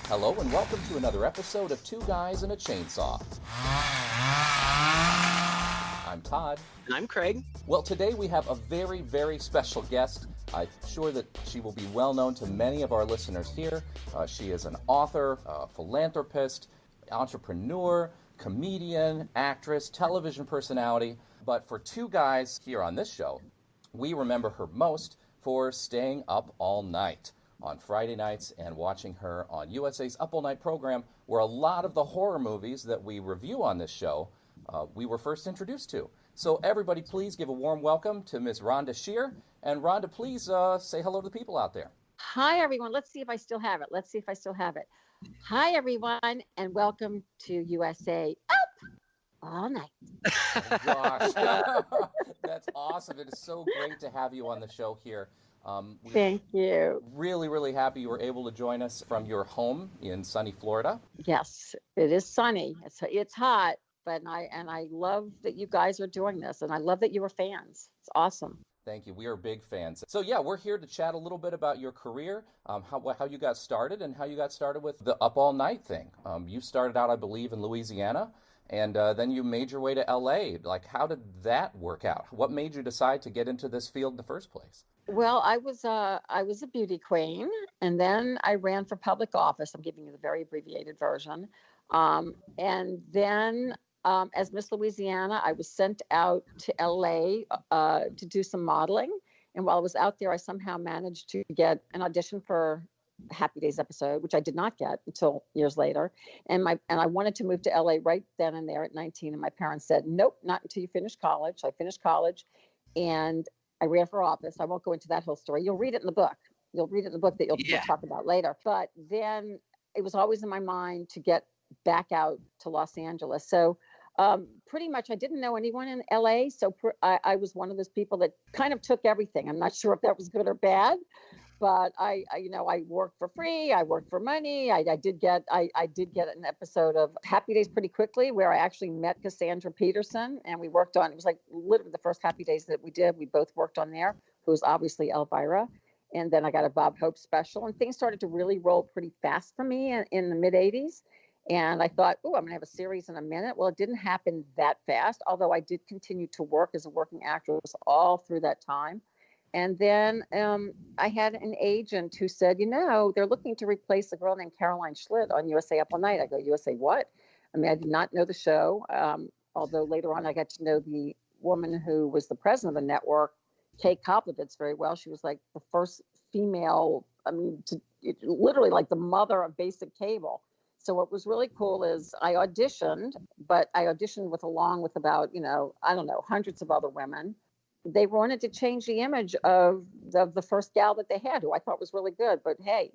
Hello and welcome to another episode of Two Guys and a Chainsaw. I'm Todd. And I'm Craig. Well, today we have a very, very special guest. I'm sure that she will be well known to many of our listeners here. She is an author, a philanthropist, entrepreneur, comedian, actress, television personality. But for two guys here on this show, we remember her most for staying up all night on Friday nights and watching her on USA's Up All Night program, where a lot of the horror movies that we review on this show we were first introduced to. So everybody please give a warm welcome to Ms. Rhonda Shear. And Rhonda, please say hello to the people out there. Hi, everyone. Let's see if I still have it. Hi, everyone, and welcome to USA Up All Night. Oh, gosh. That's awesome. It is so great to have you on the show here. Thank you. Really, really happy you were able to join us from your home in sunny Florida. Yes, it is sunny. It's hot, but I love that you guys are doing this, and I love that you are fans. It's awesome. Thank you. We are big fans. So yeah, we're here to chat a little bit about your career, how you got started, and how you got started with the Up All Night thing. You started out, I believe, in Louisiana, and then you made your way to LA. Like, how did that work out? What made you decide to get into this field in the first place? Well, I was a beauty queen, and then I ran for public office. I'm giving you the very abbreviated version. And then as Miss Louisiana, I was sent out to LA to do some modeling. And while I was out there, I somehow managed to get an audition for a Happy Days episode, which I did not get until years later. And I wanted to move to LA right then and there at 19. And my parents said, nope, not until you finish college. So I finished college and I ran for office. I won't go into that whole story. You'll read it in the book. That we'll talk about later. But then it was always in my mind to get back out to Los Angeles. So pretty much I didn't know anyone in LA. So I was one of those people that kind of took everything. I'm not sure if that was good or bad, but I worked for free. I worked for money. I did get an episode of Happy Days pretty quickly where I actually met Cassandra Peterson and we worked on, it was like literally the first Happy Days that we did. We both worked on there, who was obviously Elvira. And then I got a Bob Hope special and things started to really roll pretty fast for me in the mid 80s. And I thought, I'm going to have a series in a minute. Well, it didn't happen that fast, although I did continue to work as a working actress all through that time. And then I had an agent who said, they're looking to replace a girl named Caroline Schlitt on USA Up All Night. I go, USA what? I mean, I did not know the show, although later on I got to know the woman who was the president of the network, Kay Koplovitz, very well. She was like the first female, literally like the mother of basic cable. So what was really cool is I auditioned, but I auditioned along with about, hundreds of other women. They wanted to change the image of the first gal that they had, who I thought was really good. But hey,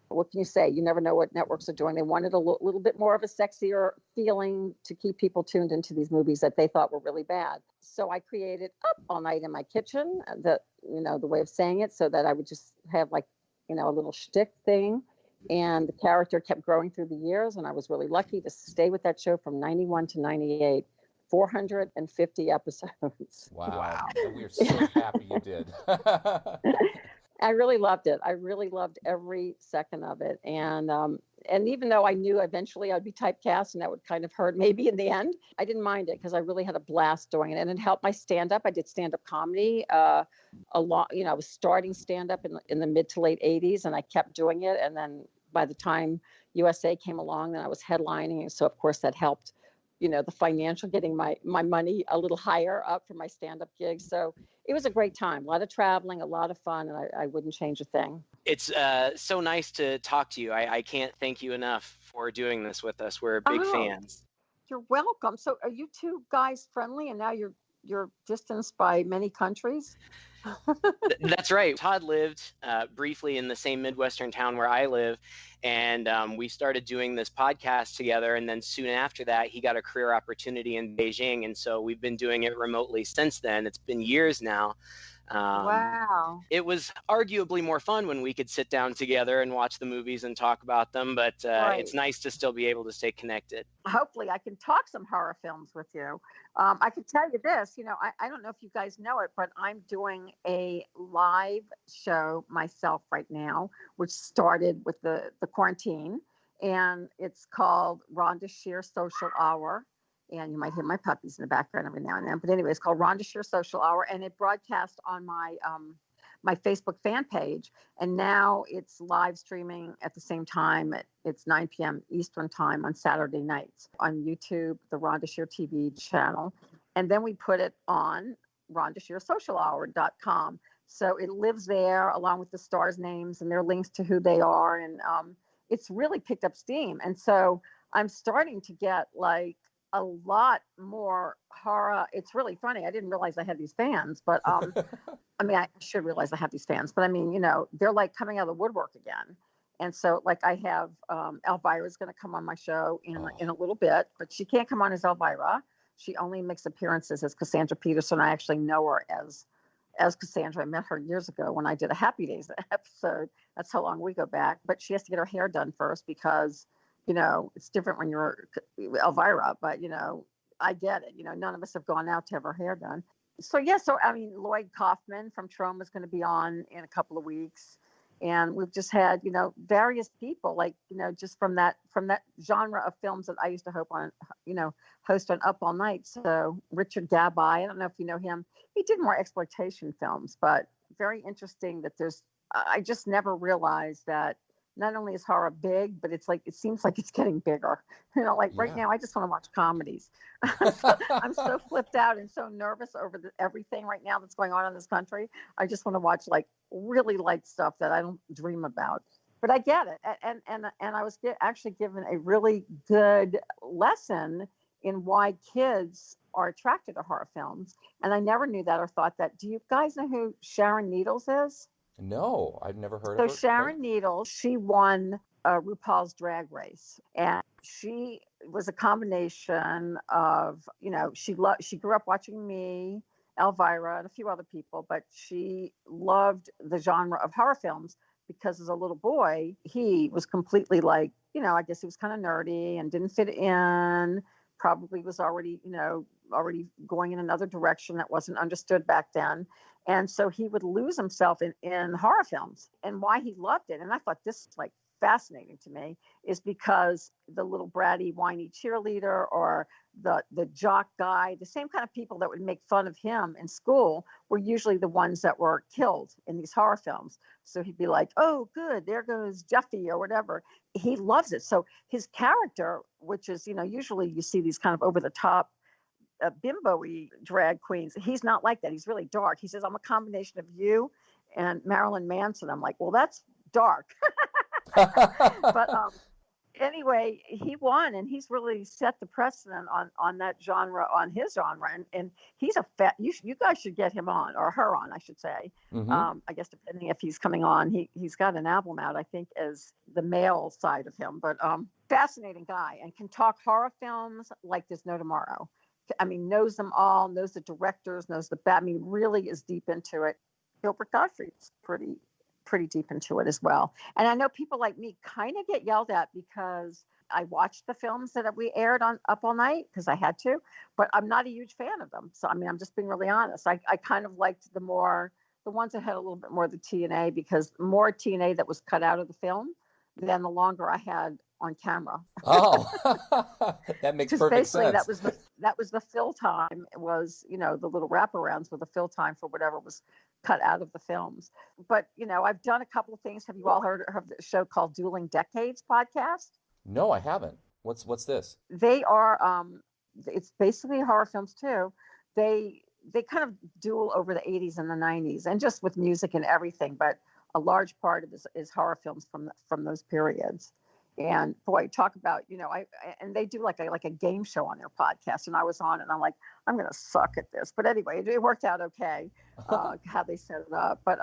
what can you say? You never know what networks are doing. They wanted a little bit more of a sexier feeling to keep people tuned into these movies that they thought were really bad. So I created Up All Night in my kitchen, the way of saying it, so that I would just have a little shtick thing. And the character kept growing through the years. And I was really lucky to stay with that show from 91 to 98. 450 episodes. Wow. We are so happy you did. I really loved it. I really loved every second of it. And even though I knew eventually I'd be typecast and that would kind of hurt maybe in the end, I didn't mind it because I really had a blast doing it. And it helped my stand-up. I did stand-up comedy a lot. I was starting stand-up in the mid to late 80s and I kept doing it. And then by the time USA came along, then I was headlining. And so of course that helped, the financial, getting my money a little higher up for my stand-up gigs. So it was a great time, a lot of traveling, a lot of fun, and I wouldn't change a thing. It's so nice to talk to you. I can't thank you enough for doing this with us. We're big fans. You're welcome. So are you two guys friendly, and now you're distanced by many countries? That's right. Todd lived briefly in the same Midwestern town where I live, and we started doing this podcast together. And then soon after that, he got a career opportunity in Beijing, and so we've been doing it remotely since then. It's been years now. Wow. It was arguably more fun when we could sit down together and watch the movies and talk about them, but Right. it's nice to still be able to stay connected. Hopefully I can talk some horror films with you. I can tell you this, I don't know if you guys know it, but I'm doing a live show myself right now, which started with the quarantine, and it's called Rhonda Shear Social Hour. And you might hear my puppies in the background every now and then. But anyway, it's called Rhonda Shear Social Hour, and it broadcasts on my Facebook fan page. And now it's live streaming at the same time. It's 9 p.m. Eastern time on Saturday nights on YouTube, the Rhonda Shear TV channel. And then we put it on RhondaShearSocialHour.com. So it lives there along with the stars' names and their links to who they are. And it's really picked up steam. And so I'm starting to get like a lot more horror. It's really funny. I didn't realize I had these fans, but I mean, I should realize I have these fans, but I mean, they're like coming out of the woodwork again. And so like I have Elvira's going to come on my show in a little bit, but she can't come on as Elvira. She only makes appearances as Cassandra Peterson. I actually know her as Cassandra. I met her years ago when I did a Happy Days episode. That's how long we go back. But she has to get her hair done first because it's different when you're Elvira, but, I get it. None of us have gone out to have our hair done. So, I mean, Lloyd Kaufman from Trome is going to be on in a couple of weeks. And we've just had, various people like, just from that genre of films that I used to host on Up All Night. So Richard Gabai, I don't know if you know him. He did more exploitation films, but very interesting that I just never realized that not only is horror big, but it's like, it seems like it's getting bigger. Right now, I just want to watch comedies. I'm so flipped out and so nervous over everything right now that's going on in this country. I just want to watch like really light stuff that I don't dream about. But I get it. And I was actually given a really good lesson in why kids are attracted to horror films. And I never knew that or thought that. Do you guys know who Sharon Needles is? No, I've never heard of her. So Sharon Needles, she won RuPaul's Drag Race, and she was a combination of, she grew up watching me, Elvira, and a few other people, but she loved the genre of horror films because as a little boy, he was completely like, I guess he was kind of nerdy and didn't fit in, probably was already going in another direction that wasn't understood back then. And so he would lose himself in horror films. And why he loved it, and I thought this is like fascinating to me, is because the little bratty, whiny cheerleader or the jock guy, the same kind of people that would make fun of him in school were usually the ones that were killed in these horror films. So he'd be like, oh, good, there goes Jeffy or whatever. He loves it. So his character, which is, usually you see these kind of over the top bimbo-y drag queens. He's not like that. He's really dark. He says, I'm a combination of you and Marilyn Manson. I'm like, well, that's dark. But anyway, he won, and he's really set the precedent on that genre, on his genre. And he's you guys should get him on, or her on, I should say. Mm-hmm. I guess depending if he's coming on. He's got an album out, I think, as the male side of him. But fascinating guy, and can talk horror films like there's no tomorrow. I mean, knows them all, knows the directors, knows really is deep into it. Gilbert Gottfried's pretty deep into it as well. And I know people like me kind of get yelled at because I watched the films that we aired on Up All Night because I had to, but I'm not a huge fan of them. So, I mean, I'm just being really honest. I kind of liked the ones that had a little bit more of the TNA, because more TNA that was cut out of the film than the longer I had on camera. Oh, that makes perfect basically sense. that was the fill time. It was, the little wraparounds were the fill time for whatever was cut out of the films. But, I've done a couple of things. Have you all heard of the show called Dueling Decades podcast? No, I haven't. What's this? They are, it's basically horror films too. They kind of duel over the 80s and the 90s, and just with music and everything. But a large part of this is horror films from those periods. And boy, talk about, and they do like a game show on their podcast, and I was on it, and I'm like, I'm going to suck at this. But anyway, it worked out okay, how they set it up. But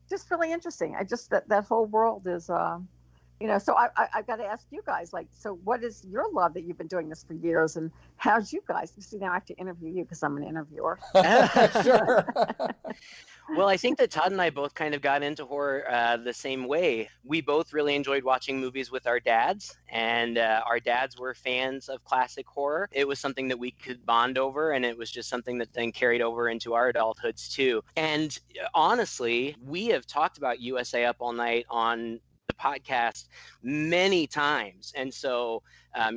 just really interesting. That whole world is So I've got to ask you guys, like, so what is your love that you've been doing this for years, and how's you guys? See, now I have to interview you because I'm an interviewer. Sure. Well, I think that Todd and I both kind of got into horror the same way. We both really enjoyed watching movies with our dads, and our dads were fans of classic horror. It was something that we could bond over, and it was just something that then carried over into our adulthoods too. And honestly, we have talked about USA Up All Night on the podcast many times. And so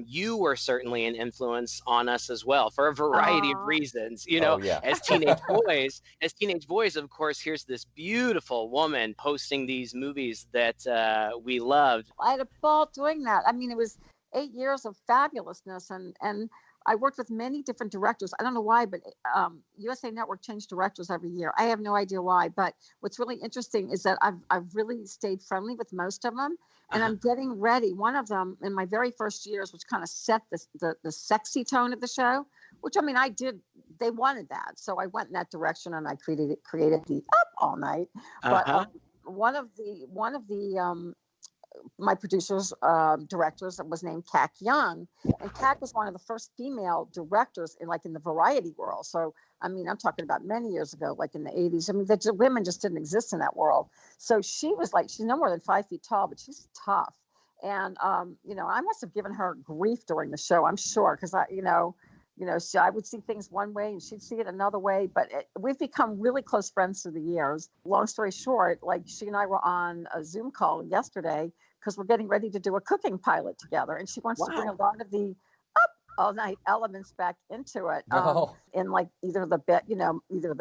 you were certainly an influence on us as well for a variety of reasons. Oh, yeah. As teenage boys, of course, here's this beautiful woman hosting these movies that we loved. I had a ball doing that. I mean, it was 8 years of fabulousness, and I worked with many different directors. I don't know why, but USA Network changed directors every year. I have no idea why, but what's really interesting is that I've really stayed friendly with most of them, and I'm getting ready. One of them in my very first years, which kind of set the sexy tone of the show, which, I mean, I did. They wanted that, so I went in that direction, and I created the Up All Night. But one of the my producers, directors, was named Kak Young, and Kak was one of the first female directors in the variety world. So, I mean, I'm talking about many years ago, like in the 80s. I mean, the women just didn't exist in that world. So she's no more than 5 feet tall, but she's tough. And, I must have given her grief during the show, I'm sure, because I would see things one way and she'd see it another way, but we've become really close friends through the years. Long story short, like, she and I were on a Zoom call yesterday because we're getting ready to do a cooking pilot together, and she wants to bring a lot of the Up All Night elements back into it, in like either the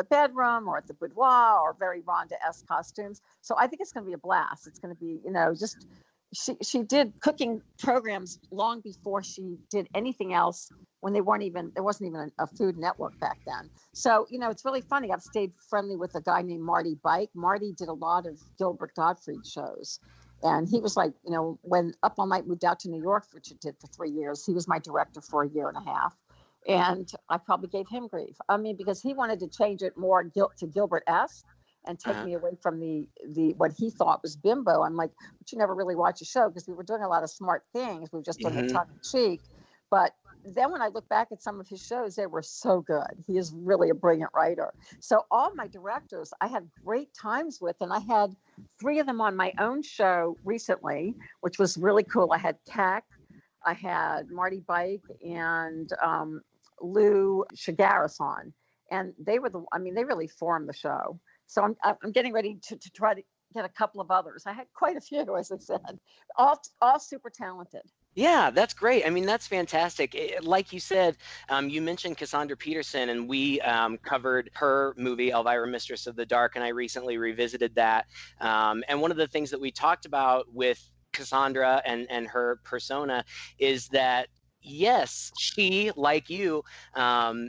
bedroom or at the boudoir, or very Rhonda-esque costumes. So I think it's going to be a blast. It's going to be, just she did cooking programs long before she did anything else, when there wasn't even a Food Network back then. So, it's really funny. I've stayed friendly with a guy named Marty Bike. Marty did a lot of Gilbert Gottfried shows. And he was like, when Up All Night moved out to New York, which it did for 3 years, he was my director for a year and a half. And I probably gave him grief. I mean, because he wanted to change it more to Gilbert-esque and take me away from the what he thought was bimbo. I'm like, but you never really watch a show, because we were doing a lot of smart things. We were just doing it tongue in cheek. But then when I look back at some of his shows, they were so good. He is really a brilliant writer. So all my directors I had great times with, and I had 3 of them on my own show recently, which was really cool. I had Kak, I had Marty Bike, and Lou Shigaris on, and they really formed the show. So I'm getting ready to try to get a couple of others. I had quite a few, as I said, all super talented. Yeah, that's great. I mean, that's fantastic. Like you said, you mentioned Cassandra Peterson, and we covered her movie, Elvira, Mistress of the Dark, and I recently revisited that. And one of the things that we talked about with Cassandra and her persona is that, yes, she, like you,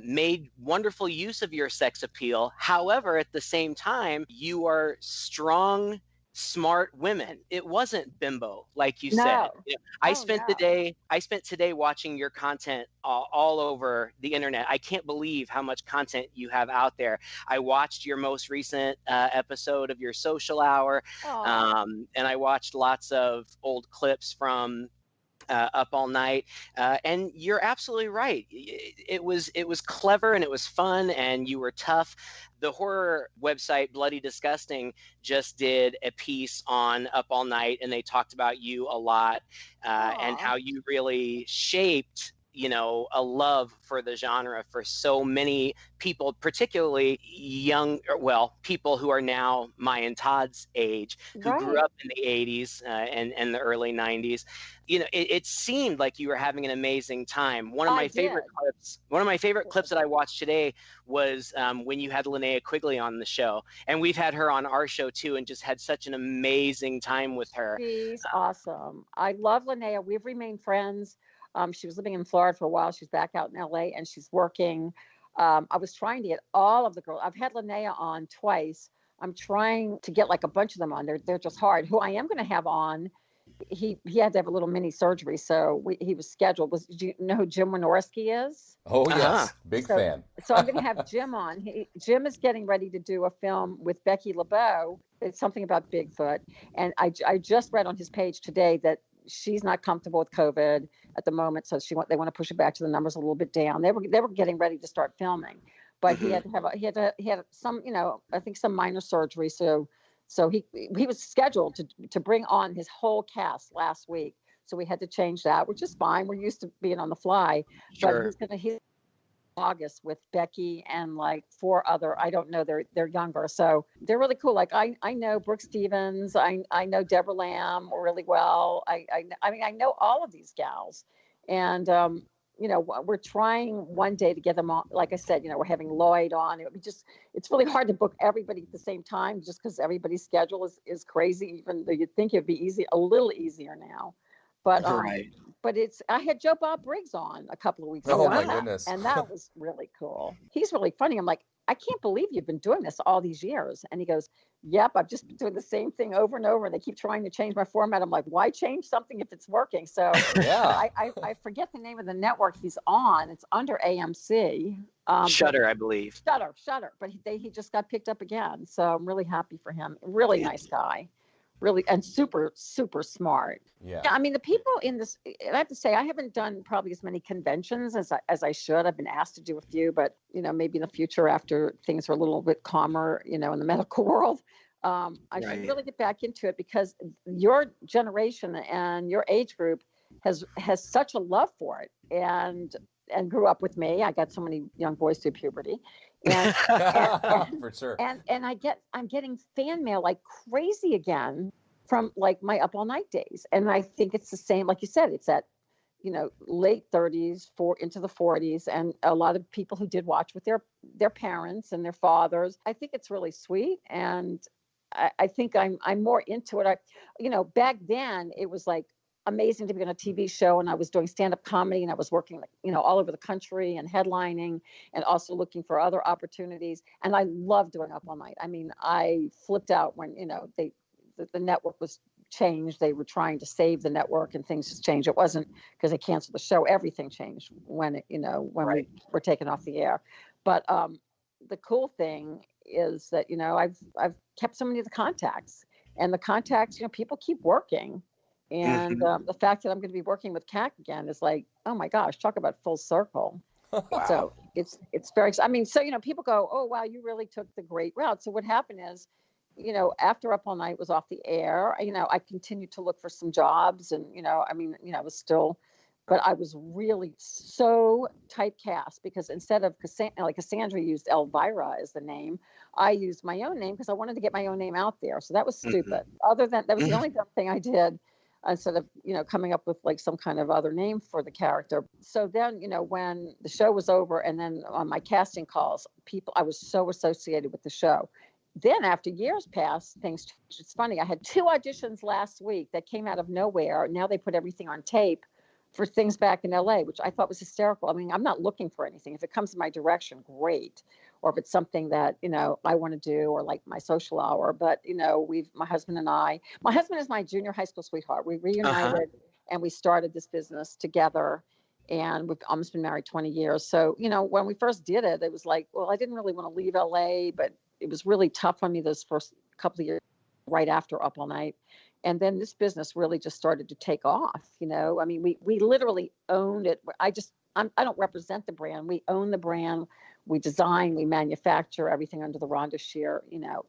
made wonderful use of your sex appeal. However, at the same time, you are strong, smart women. It wasn't bimbo, like you said. I spent today watching your content all over the internet. I can't believe how much content you have out there. I watched your most recent episode of your social hour, and I watched lots of old clips from Up All Night, and you're absolutely right. It was clever, and it was fun, and you were tough. The horror website Bloody Disgusting just did a piece on Up All Night, and they talked about you a lot, and how you really shaped a love for the genre for so many people, particularly people who are now my and Todd's age, who grew up in the 80s and the early 90s. It seemed like you were having an amazing time. One of my favorite clips that I watched today was when you had Linnea Quigley on the show, and we've had her on our show too, and just had such an amazing time with her. She's awesome. I love Linnea. We've remained friends. She was living in Florida for a while. She's back out in LA, and she's working. I was trying to get all of the girls. I've had Linnea on twice. I'm trying to get like a bunch of them on. They're just hard. Who I am going to have on, he had to have a little mini surgery, so he was scheduled. Do you know who Jim Wynorski is? Oh, yes. Big fan. So I'm going to have Jim on. Jim is getting ready to do a film with Becky LeBeau it's something about Bigfoot. And I just read on his page today that she's not comfortable with COVID at the moment, so they want to push it back to the numbers a little bit down. They were getting ready to start filming, but he had to have he had some, I think some minor surgery. So he was scheduled to bring on his whole cast last week. So we had to change that, which is fine. We're used to being on the fly. Sure. But he's August with Becky and like 4 other, I don't know, they're younger, so they're really cool. Like I know Brooke Stevens, I know Deborah Lamb really well. I mean I know all of these gals, and we're trying one day to get them on. Like I said, we're having Lloyd on. It's really hard to book everybody at the same time just because everybody's schedule is crazy. Even though you'd think it'd be a little easier now, but Right. But I had Joe Bob Briggs on a couple of weeks Oh ago. my goodness. And that was really cool. He's really funny. I'm like, I can't believe you've been doing this all these years. And he goes, yep, I've just been doing the same thing over and over. And they keep trying to change my format. I'm like, why change something if it's working? So Yeah. I forget the name of the network he's on. It's under AMC. Shutter, I believe. Shutter. But he just got picked up again. So I'm really happy for him. Really nice guy. Really, and super, super smart. Yeah. I mean, the people in this, I have to say, I haven't done probably as many conventions as I should. I've been asked to do a few, but, maybe in the future after things are a little bit calmer, in the medical world, I should really get back into it because your generation and your age group has such a love for it and grew up with me. I got so many young boys through puberty. And for sure. And I'm getting fan mail like crazy again from like my Up All Night days. And I think it's the same, like you said, it's at, late 30s into the 40s, and a lot of people who did watch with their parents and their fathers. I think it's really sweet. And I think I'm more into it. Back then it was like amazing to be on a TV show, and I was doing stand-up comedy, and I was working, all over the country and headlining, and also looking for other opportunities. And I love doing Up All Night. I mean, I flipped out when the network was changed. They were trying to save the network, and things just changed. It wasn't because they canceled the show. Everything changed when we were taken off the air. But the cool thing is that I've kept so many of the contacts, and the contacts, people keep working. And the fact that I'm going to be working with CAC again is like, oh my gosh, talk about full circle. Wow. So it's very, I mean, so, people go, oh, wow, you really took the great route. So what happened is, after Up All Night was off the air, I continued to look for some jobs, and, I was still, but I was really so typecast because instead of Cassandra used Elvira as the name, I used my own name because I wanted to get my own name out there. So that was stupid. Other than that was the only dumb thing I did. Instead of, coming up with like some kind of other name for the character. So then, when the show was over and then on my casting calls, I was so associated with the show. Then after years passed, things changed. It's funny. I had 2 auditions last week that came out of nowhere. Now they put everything on tape for things back in LA, which I thought was hysterical. I mean, I'm not looking for anything. If it comes in my direction, great. Or if it's something that, I want to do, or like my social hour. But, my husband is my junior high school sweetheart. We reunited and we started this business together, and we've almost been married 20 years. So, when we first did it, it was like, well, I didn't really want to leave LA, but it was really tough on me those first couple of years right after Up All Night. And then this business really just started to take off. I mean, we literally owned it. I don't represent the brand. We own the brand. We design, we manufacture everything under the Rhonda Shear,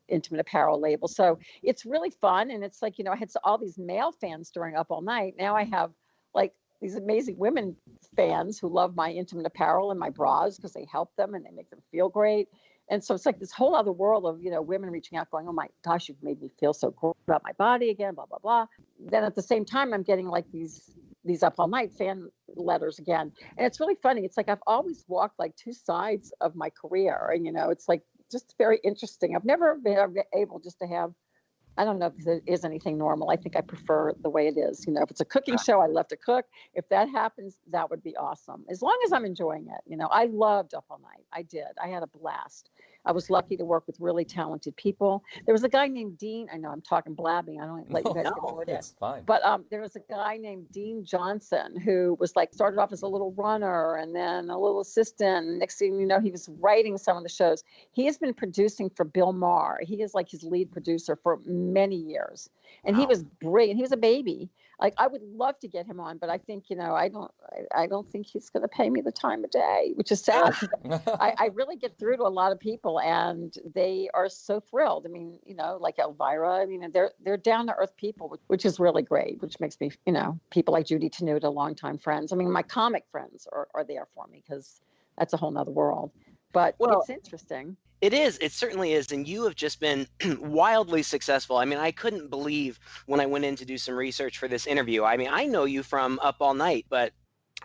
intimate apparel label. So it's really fun. And it's like, I had all these male fans during Up All Night. Now I have like these amazing women fans who love my intimate apparel and my bras because they help them and they make them feel great. And so it's like this whole other world of, women reaching out going, oh my gosh, you've made me feel so good about my body again, blah, blah, blah. Then at the same time, I'm getting like these Up All Night fan letters again. And it's really funny. It's like I've always walked like 2 sides of my career. And, it's like just very interesting. I've never been able just to have, I don't know if there is anything normal. I think I prefer the way it is. If it's a cooking show, I love to cook. If that happens, that would be awesome. As long as I'm enjoying it. I loved Up All Night. I did. I had a blast. I was lucky to work with really talented people. There was a guy named Dean. I know I'm talking blabbing. I don't let you guys get bored. It's fine. But there was a guy named Dean Johnson who was like started off as a little runner and then a little assistant. Next thing you know, he was writing some of the shows. He has been producing for Bill Maher. He is like his lead producer for many years. And he was brilliant. He was a baby. Like I would love to get him on, but I think, I don't think he's going to pay me the time of day, which is sad. I really get through to a lot of people and they are so thrilled. I mean, like Elvira, I mean, they're down to earth people, which is really great, which makes me, people like Judy Tenuta, longtime friends. I mean, my comic friends are there for me because that's a whole nother world. But it's interesting. It is. It certainly is. And you have just been wildly successful. I mean, I couldn't believe when I went in to do some research for this interview. I mean, I know you from Up All Night, but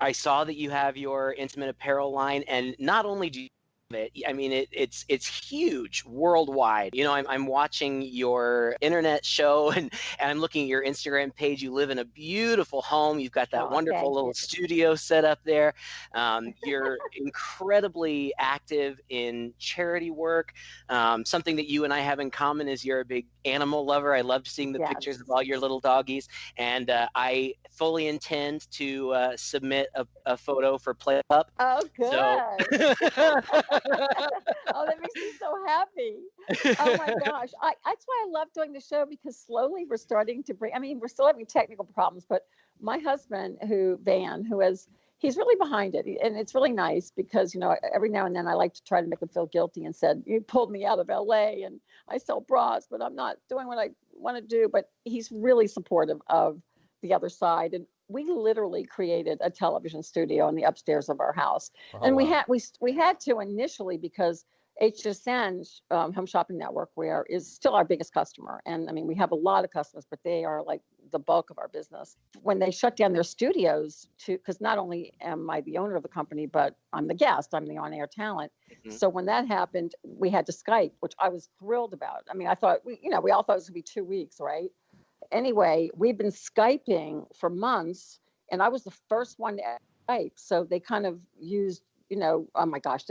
I saw that you have your intimate apparel line. And not only do you have it, I mean, it's huge worldwide. I'm watching your internet show and I'm looking at your Instagram page. You live in a beautiful home. You've got that wonderful little studio set up there. You're incredibly active in charity work. Something that you and I have in common is you're a big animal lover. I loved seeing the pictures of all your little doggies. And I fully intend to submit a photo for Play Up. Oh, good. So... Oh, that makes me so happy. Oh my gosh. That's why I love doing the show, because slowly we're starting to we're still having technical problems, but my husband, he's really behind it. And it's really nice because, every now and then I like to try to make him feel guilty and said, you pulled me out of LA and I sell bras, but I'm not doing what I want to do. But he's really supportive of the other side. And we literally created a television studio in the upstairs of our house. And we had to initially because HSN, Home Shopping Network, is still our biggest customer. And I mean, we have a lot of customers, but they are like the bulk of our business. When they shut down their studios, because not only am I the owner of the company, but I'm the guest, I'm the on-air talent. Mm-hmm. So when that happened, we had to Skype, which I was thrilled about. I mean, I thought, we all thought it was going to be 2 weeks, right? Anyway, we've been Skyping for months, and I was the first one to Skype. So they kind of used, oh my gosh,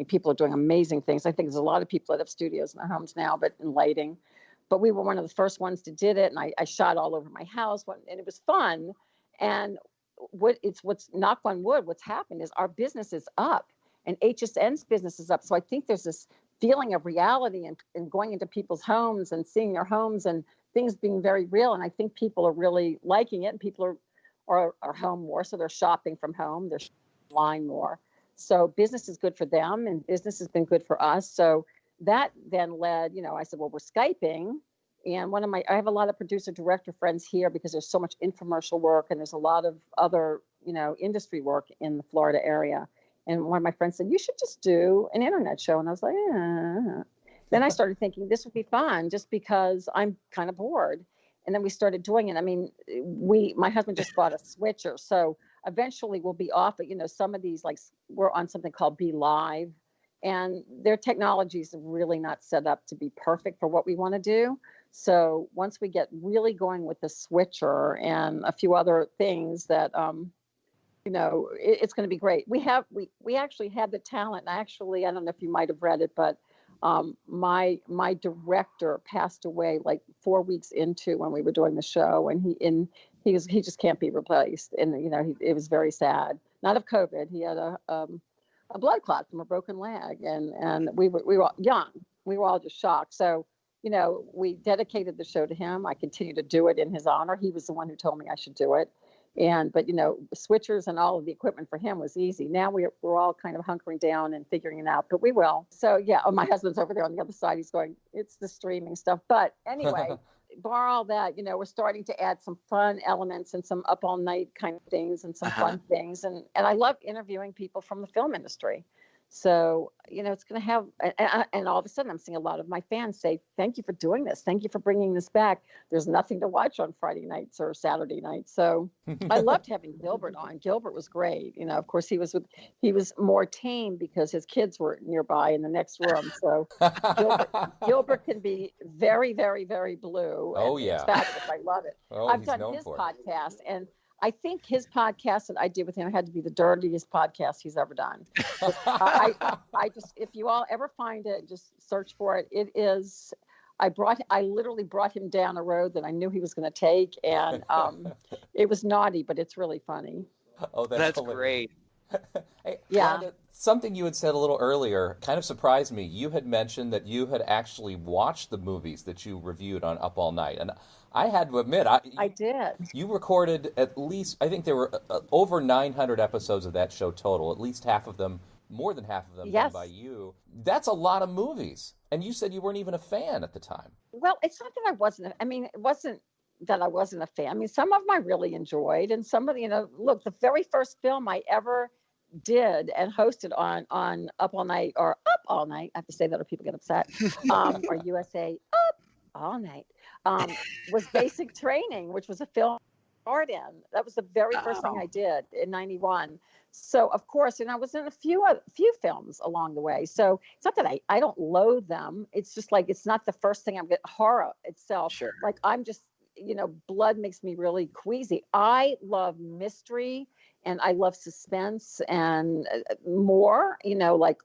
people are doing amazing things. I think there's a lot of people that have studios in their homes now, but in lighting. But we were one of the first ones to did it, and I shot all over my house, and it was fun. And what's knock on wood, what's happened is our business is up, and HSN's business is up. So I think there's this feeling of reality and going into people's homes and seeing their homes and things being very real. And I think people are really liking it, and people are home more, so they're shopping from home, they're online more. So business is good for them, and business has been good for us. So that then led, I said, well, we're Skyping. And I have a lot of producer director friends here because there's so much infomercial work and there's a lot of other, industry work in the Florida area. And one of my friends said, you should just do an internet show. And I was like, Then I started thinking this would be fun just because I'm kind of bored. And then we started doing it. I mean, my husband just bought a switcher. So eventually we'll be off, but some of these, like we're on something called Be Live, and their technology is really not set up to be perfect for what we want to do. So once we get really going with the switcher and a few other things that, it's going to be great. We actually had the talent. And actually, I don't know if you might have read it, but my director passed away like 4 weeks into when we were doing the show, and he just can't be replaced. And it was very sad. Not of COVID. He had a blood clot from a broken leg, and we were all young. We were all just shocked. So we dedicated the show to him. I continue to do it in his honor. He was the one who told me I should do it. But switchers and all of the equipment for him was easy. Now we're all kind of hunkering down and figuring it out, but we will. So yeah, my husband's over there on the other side. He's going, it's the streaming stuff. But anyway, bar all that, we're starting to add some fun elements and some up all night kind of things and some fun things. And I love interviewing people from the film industry. So, it's going to have, and all of a sudden I'm seeing a lot of my fans say, thank you for doing this. Thank you for bringing this back. There's nothing to watch on Friday nights or Saturday nights. So I loved having Gilbert on. Gilbert was great. Of course he was more tame because his kids were nearby in the next room. So Gilbert can be very, very, very blue. Oh yeah. It's fabulous. I love it. Oh, I've done his podcast, and I think his podcast that I did with him had to be the dirtiest podcast he's ever done. I just, if you all ever find it, just search for it. It is. I literally brought him down a road that I knew he was going to take, and it was naughty, but it's really funny. Oh, That's great. Hey, Yeah. Rhonda, something you had said a little earlier kind of surprised me. You had mentioned that you had actually watched the movies that you reviewed on Up All Night, and I had to admit, I did. you recorded at least, I think there were over 900 episodes of that show total, at least half of them, more than half of them done Yes. by you. That's a lot of movies. And you said you weren't even a fan at the time. Well, it's not that I wasn't. I mean, it wasn't that I wasn't a fan. I mean, some of them I really enjoyed, and some of the, look, the very first film I ever did and hosted on Up All Night or Up All Night. I have to say that or people get upset. Or USA Up All Night was Basic Training, which was a film starred in. That was the very first thing I did in '91. So of course, and I was in a few films along the way. So it's not that I don't loathe them. It's just like it's not the first thing I'm getting. Horror itself, Sure. like I'm just blood makes me really queasy. I love mystery and I love suspense and more. Like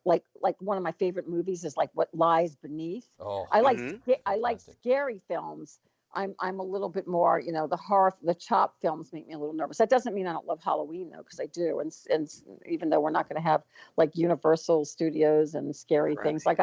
one of my favorite movies is like What Lies Beneath. Oh, I like Fantastic. scary films. I'm a little bit more, the chop films make me a little nervous. That doesn't mean I don't love Halloween though, because I do. And even though we're not going to have like Universal Studios and scary things, like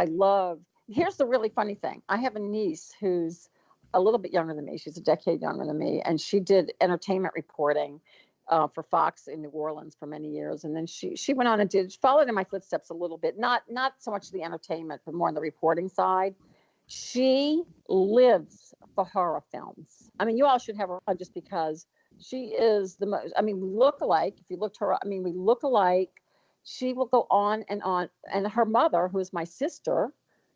here's the really funny thing. I have a niece who's a little bit younger than me. She's a decade younger than me. And she did entertainment reporting for Fox in New Orleans for many years. And then she went on and followed in my footsteps a little bit, not so much the entertainment, but more on the reporting side. She lives for horror films. I mean, you all should have her on just because she is the most, I mean, we look alike. If you looked her up, I mean, we look alike. She will go on. And her mother, who is my sister,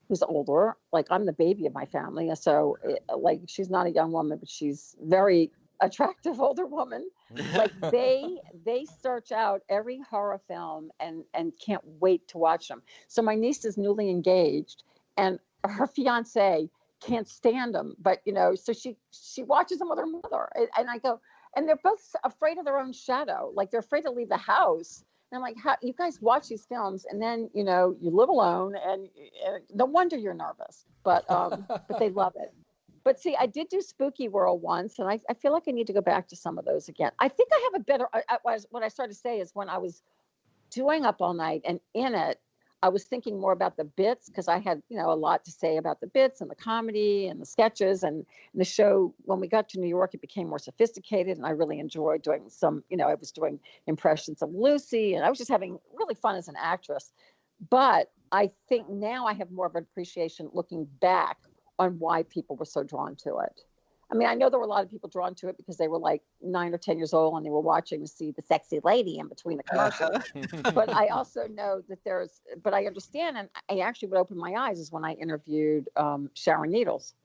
who's older, like I'm the baby of my family. So like, she's not a young woman, but she's very attractive older woman. Like they search out every horror film and can't wait to watch them. So my niece is newly engaged and her fiance can't stand them, but so she watches them with her mother, and I go, and they're both afraid of their own shadow, like they're afraid to leave the house. And I'm like, how you guys watch these films, and then you live alone, and no wonder you're nervous, but they love it. But see, I did do Spooky World once, and I feel like I need to go back to some of those again. I think I have a better. What I started to say is when I was doing Up All Night and in it, I was thinking more about the bits because I had, a lot to say about the bits and the comedy and the sketches and the show. When we got to New York, it became more sophisticated and I really enjoyed doing some, I was doing impressions of Lucy and I was just having really fun as an actress. But I think now I have more of an appreciation looking back on why people were so drawn to it. I mean, I know there were a lot of people drawn to it because they were like 9 or 10 years old and they were watching to see the sexy lady in between the commercials. But I also know that but I understand, and I actually would open my eyes is when I interviewed Sharon Needles.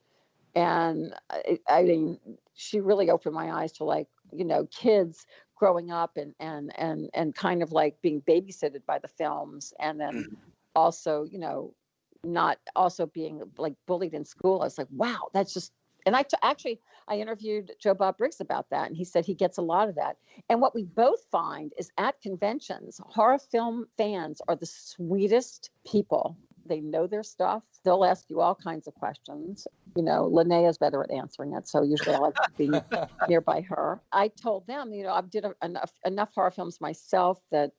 And I mean, she really opened my eyes to like, kids growing up and kind of like being babysitted by the films. And then also, not also being like bullied in school. I was like, wow, that's just, and I interviewed Joe Bob Briggs about that, and he said he gets a lot of that. And what we both find is at conventions, horror film fans are the sweetest people. They know their stuff. They'll ask you all kinds of questions. Linnea's better at answering it, so usually I like to be nearby her. I told them, I did enough horror films myself that,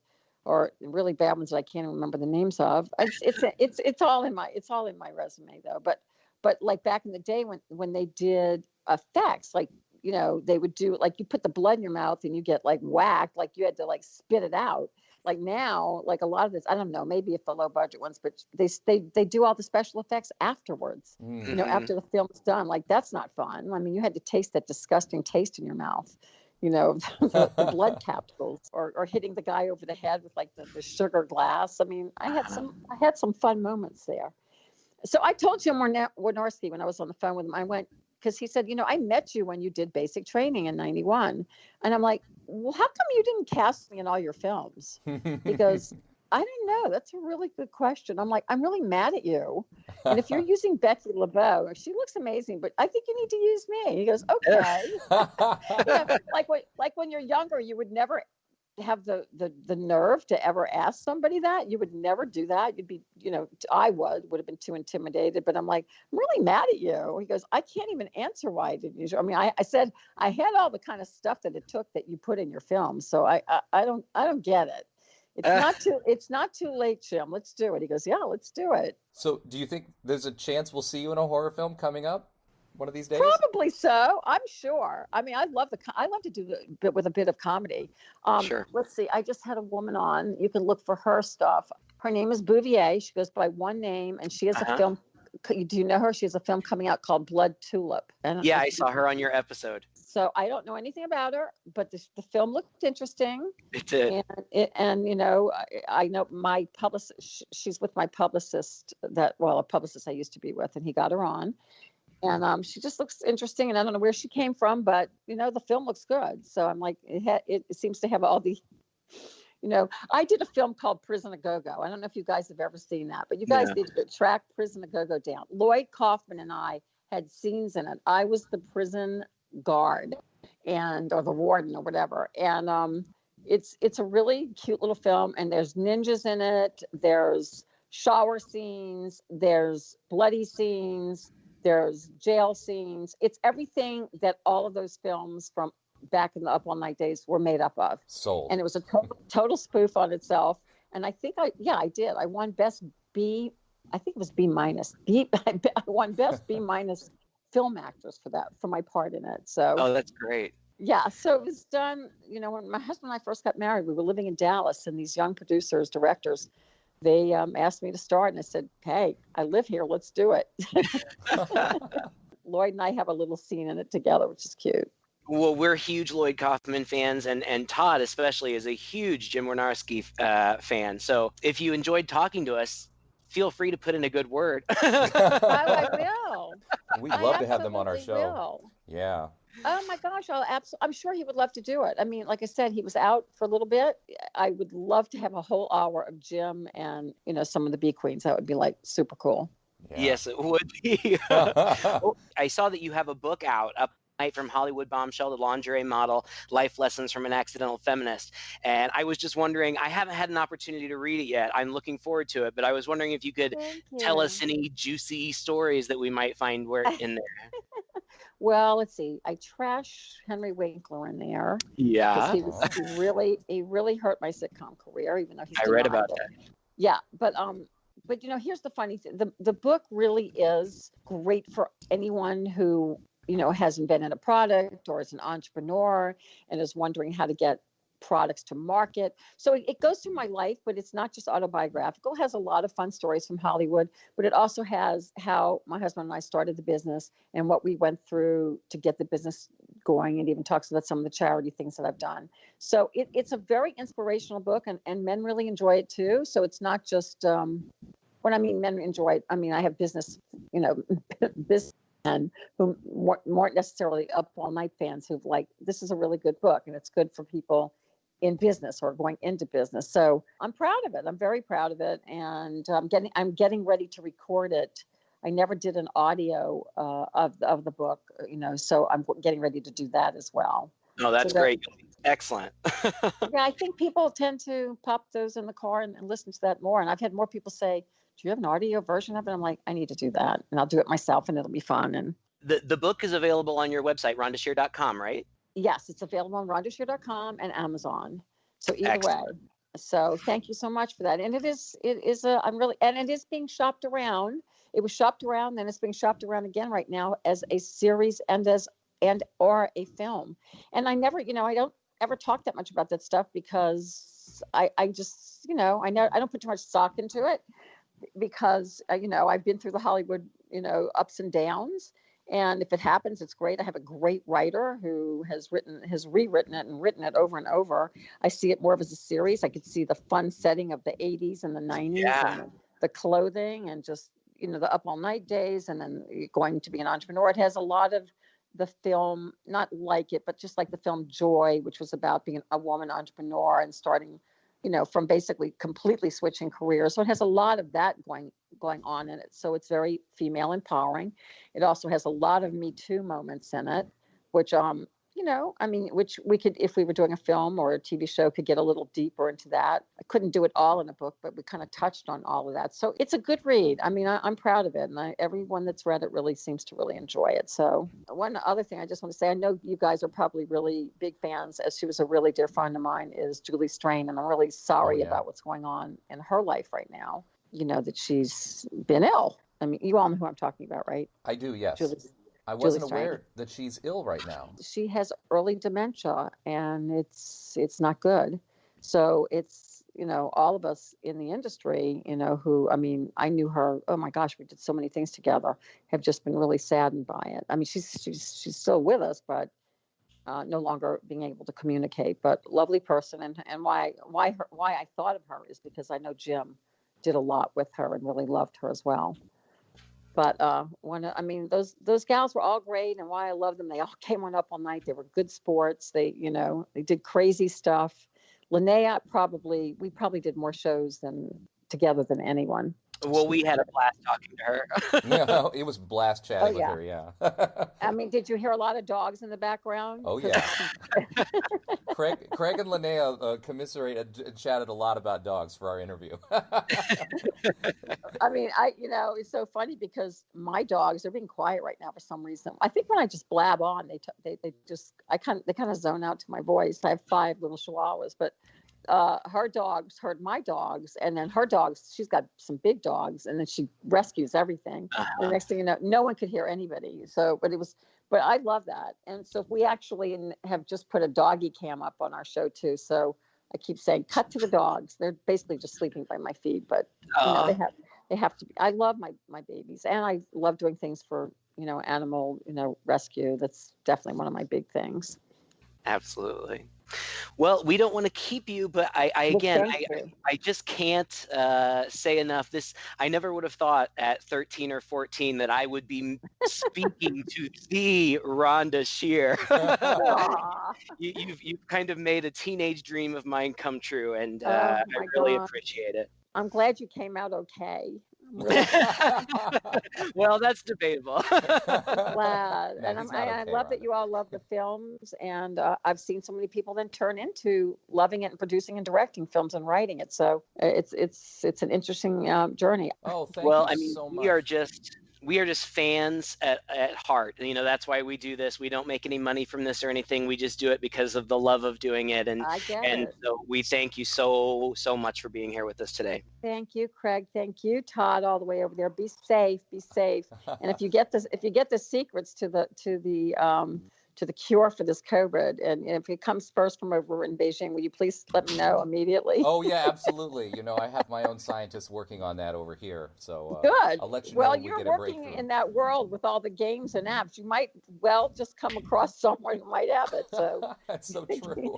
or really bad ones that I can't even remember the names of. It's all in my resume though, But like back in the day when they did effects, like, they would do like you put the blood in your mouth and you get like whacked, like you had to like spit it out. Like now, like a lot of this, I don't know, maybe if the low budget ones, but they do all the special effects afterwards, after the film's done. Like that's not fun. I mean, you had to taste that disgusting taste in your mouth, the blood capsules or hitting the guy over the head with like the sugar glass. I mean, I had some fun moments there. So I told Jim Wynorski when I was on the phone with him, I went, because he said, I met you when you did Basic Training in '91. And I'm like, well, how come you didn't cast me in all your films? He goes, I don't know. That's a really good question. I'm like, I'm really mad at you. And if you're using Becky LeBeau, she looks amazing, but I think you need to use me. He goes, okay. Like when you're younger, you would never have the nerve to ever ask somebody that. You would never do that. You'd be, I would have been too intimidated, but I'm like, I'm really mad at you. He goes, I can't even answer why I didn't use you. I mean, I said I had all the kind of stuff that it took that you put in your film. So I don't get it. It's not too late, Jim. Let's do it. He goes, yeah, let's do it. So do you think there's a chance we'll see you in a horror film coming up one of these days? Probably so. I'm sure. I mean, I love to do the bit with a bit of comedy. Sure. Let's see. I just had a woman on. You can look for her stuff. Her name is Bouvier. She goes by one name, and she has a film. Do you know her? She has a film coming out called Blood Tulip. Yeah, I saw her on your episode. So I don't know anything about her, but the film looked interesting. It did. And I know my publicist. She's with my publicist. A publicist I used to be with, and he got her on. And she just looks interesting, and I don't know where she came from, but the film looks good. So I'm like, it seems to have all the, I did a film called Prison A Go-Go. I don't know if you guys have ever seen that, but you guys need to track Prison A Go-Go down. Lloyd Kaufman and I had scenes in it. I was the prison guard or the warden or whatever, and it's a really cute little film, and there's ninjas in it, there's shower scenes, there's bloody scenes, there's jail scenes. It's everything that all of those films from back in the Up All Night days were made up of. Sold. And it was a total spoof on itself. And I think I did. I won best B. I think it was B minus. I won best B minus film actress for my part in it. So. Oh, that's great. Yeah. So it was done. When my husband and I first got married, we were living in Dallas, and these young producers, directors, they asked me to start, and I said, hey, I live here. Let's do it. Lloyd and I have a little scene in it together, which is cute. Well, we're huge Lloyd Kaufman fans, and Todd especially is a huge Jim Wynorski fan. So if you enjoyed talking to us, feel free to put in a good word. I will. We'd love to have them on our show. Will. Yeah. Oh my gosh, I'm sure he would love to do it. I mean, like I said, he was out for a little bit. I would love to have a whole hour of Jim and some of the Bee Queens. That would be like super cool. Yeah. Yes, it would be. I saw that you have a book out, Up Night from Hollywood Bombshell, the Lingerie Model, Life Lessons from an Accidental Feminist. And I was just wondering, I haven't had an opportunity to read it yet. I'm looking forward to it, but I was wondering if you could tell us any juicy stories that we might find in there. Well, let's see. I trash Henry Winkler in there. Yeah. He really hurt my sitcom career, even though I read about that. Yeah, but here's the funny thing. The book really is great for anyone who has invented a product or is an entrepreneur and is wondering how to get products to market. So it goes through my life, but it's not just autobiographical. It has a lot of fun stories from Hollywood, but it also has how my husband and I started the business and what we went through to get the business going, and even talks about some of the charity things that I've done. So it's a very inspirational book, and men really enjoy it too. So it's not just when I mean men enjoy it, I mean I have business and who weren't necessarily Up All Night fans who've like, this is a really good book and it's good for people in business or going into business. So I'm proud of it. I'm very proud of it. And I'm getting ready to record it. I never did an audio of the book, so I'm getting ready to do that as well. Oh, that's great. Excellent. Yeah, I think people tend to pop those in the car and listen to that more. And I've had more people say, do you have an audio version of it? I'm like, I need to do that. And I'll do it myself and it'll be fun. And the book is available on your website, rhondashear.com, right? Yes, it's available on rhondashear.com and Amazon. So either way. So thank you so much for that. And it is being shopped around. It was shopped around, then it's being shopped around again right now as a series or a film. And I never, I don't ever talk that much about that stuff because I just, I don't put too much stock into it because, I've been through the Hollywood, ups and downs. And if it happens, it's great. I have a great writer who has rewritten it and written it over and over. I see it more as a series. I could see the fun setting of the 80s and the 90s and the clothing and just, the Up All Night days, and then going to be an entrepreneur. It has a lot of the film, not like it, but just like the film Joy, which was about being a woman entrepreneur and starting from basically completely switching careers. So it has a lot of that going on in it. So it's very female empowering. It also has a lot of Me Too moments in it, which which we could, if we were doing a film or a TV show, could get a little deeper into that. I couldn't do it all in a book, but we kind of touched on all of that. So it's a good read. I mean, I'm proud of it. And everyone that's read it really seems to really enjoy it. So one other thing I just want to say, I know you guys are probably really big fans, as she was a really dear friend of mine, is Julie Strain. And I'm really sorry about what's going on in her life right now. That she's been ill. I mean, you all know who I'm talking about, right? I do, yes. I Julie wasn't Strain. aware that she's ill right now. She has early dementia, and it's not good. So it's, all of us in the industry, who, I mean, I knew her, oh my gosh, we did so many things together, have just been really saddened by it. I mean, she's still with us, but no longer being able to communicate. But lovely person, and why I thought of her is because I know Jim did a lot with her and really loved her as well. But those gals were all great, and why I love them, they all came on up all night. They were good sports. They did crazy stuff. Linnea we probably did more shows together than anyone. Well, we had a blast talking to her. Yeah, it was blast chatting with her. Yeah. I mean, did you hear a lot of dogs in the background? Oh yeah. Craig and Linnea commiserated and chatted a lot about dogs for our interview. I mean, it's so funny because my dogs are being quiet right now for some reason. I think when I just blab on, they kind of zone out to my voice. I have 5 little chihuahuas, but her dogs heard my dogs, and then her dogs, she's got some big dogs, and then she rescues everything. And the next thing you know, no one could hear anybody. So, but I love that. And so we actually have just put a doggy cam up on our show too. So I keep saying, cut to the dogs. They're basically just sleeping by my feet, but they have to be. I love my babies, and I love doing things for, animal, rescue. That's definitely one of my big things. Absolutely. Well, we don't want to keep you, but I just can't say enough. I never would have thought at 13 or 14 that I would be speaking to the Rhonda Shear. You've kind of made a teenage dream of mine come true, and I really appreciate it. I'm glad you came out okay. Well, that's debatable. Glad. And I love that you all love the films, and I've seen so many people then turn into loving it and producing and directing films and writing it. So it's an interesting journey. Oh, thank you so much. We are just fans at heart. That's why we do this. We don't make any money from this or anything. We just do it because of the love of doing it. And so we thank you so much for being here with us today. Thank you, Craig. Thank you, Todd, all the way over there. Be safe. Be safe. And if you get the secrets to the cure for this COVID, and if it comes first from over in Beijing, will you please let me know immediately? Oh yeah, absolutely. I have my own scientists working on that over here, so good. I'll let you know. Well, when you're we get working in that world with all the games and apps. You might just come across someone who might have it. So that's so true.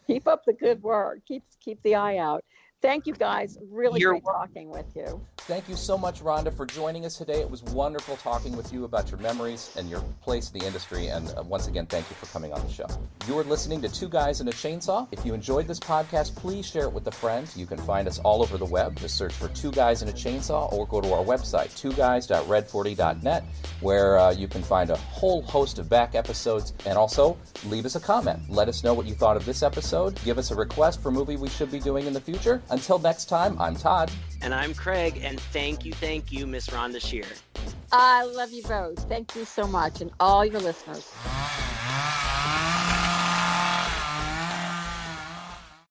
Keep up the good work. Keep the eye out. Thank you, guys. Really great talking with you. Thank you so much, Rhonda, for joining us today. It was wonderful talking with you about your memories and your place in the industry. And once again, thank you for coming on the show. You are listening to Two Guys and a Chainsaw. If you enjoyed this podcast, please share it with a friend. You can find us all over the web. Just search for Two Guys and a Chainsaw, or go to our website, twoguys.red40.net, where you can find a whole host of back episodes. And also, leave us a comment. Let us know what you thought of this episode. Give us a request for a movie we should be doing in the future. Until next time, I'm Todd. And I'm Craig, and thank you, Miss Rhonda Shear. I love you both. Thank you so much, and all your listeners.